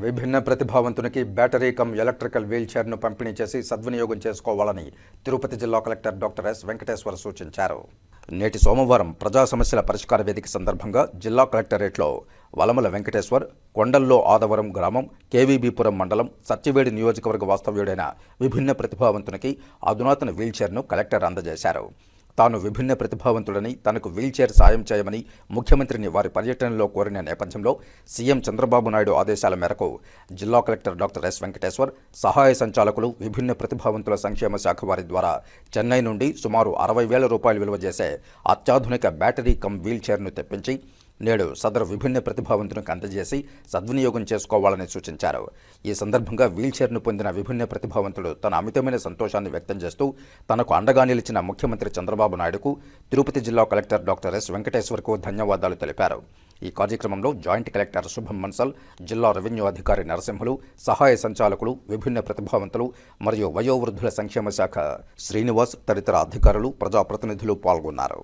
విభిన్న ప్రతిభావంతునికి battery come electrical వీల్చైర్ను పంపిణీ చేసి సద్వినియోగం చేసుకోవాలని తిరుపతి జిల్లా కలెక్టర్ డాక్టర్ ఎస్ వెంకటేశ్వర్ సూచించారు. నేటి సోమవారం ప్రజా సమస్యల పరిష్కార వేదిక సందర్భంగా జిల్లా కలెక్టరేట్లో వలమల వెంకటేశ్వర్, కొండల్లో ఆదవరం గ్రామం, కేవీబీపురం మండలం, సత్యవేడి నియోజకవర్గ వాస్తవ్యుడైన విభిన్న ప్రతిభావంతునికి అధునాతన వీల్చైర్ను కలెక్టర్ అందజేశారు. తాను విభిన్న ప్రతిభావంతుడని, తనకు వీల్చైర్ సాయం చేయమని ముఖ్యమంత్రిని వారి పర్యటనలో కోరిన నేపథ్యంలో సీఎం చంద్రబాబు నాయుడు ఆదేశాల మేరకు జిల్లా కలెక్టర్ డాక్టర్ ఎస్ వెంకటేశ్వర్, సహాయ సంచాలకులు, విభిన్న ప్రతిభావంతుల సంక్షేమ శాఖ వారి ద్వారా చెన్నై నుండి సుమారు 60,000 రూపాయలు విలువ చేసే అత్యాధునిక బ్యాటరీ కమ్ వీల్చైర్ను తెప్పించి నేడు సదరు విభిన్న ప్రతిభావంతునికి అందజేసి సద్వినియోగం చేసుకోవాలని సూచించారు. ఈ సందర్భంగా వీల్చైర్ను పొందిన విభిన్న ప్రతిభావంతుడు తన అమితమైన సంతోషాన్ని వ్యక్తం చేస్తూ తనకు అండగా నిలిచిన ముఖ్యమంత్రి చంద్రబాబు నాయుడుకు, తిరుపతి జిల్లా కలెక్టర్ డాక్టర్ ఎస్ వెంకటేశ్వర్కు ధన్యవాదాలు తెలిపారు. ఈ కార్యక్రమంలో జాయింట్ కలెక్టర్ శుభం మన్సల్, జిల్లా రెవెన్యూ అధికారి నరసింహులు, సహాయ సంచాలకులు, విభిన్న ప్రతిభావంతులు మరియు వయోవృద్ధుల సంక్షేమ శాఖ శ్రీనివాస్ తదితర అధికారులు, ప్రజాప్రతినిధులు పాల్గొన్నారు.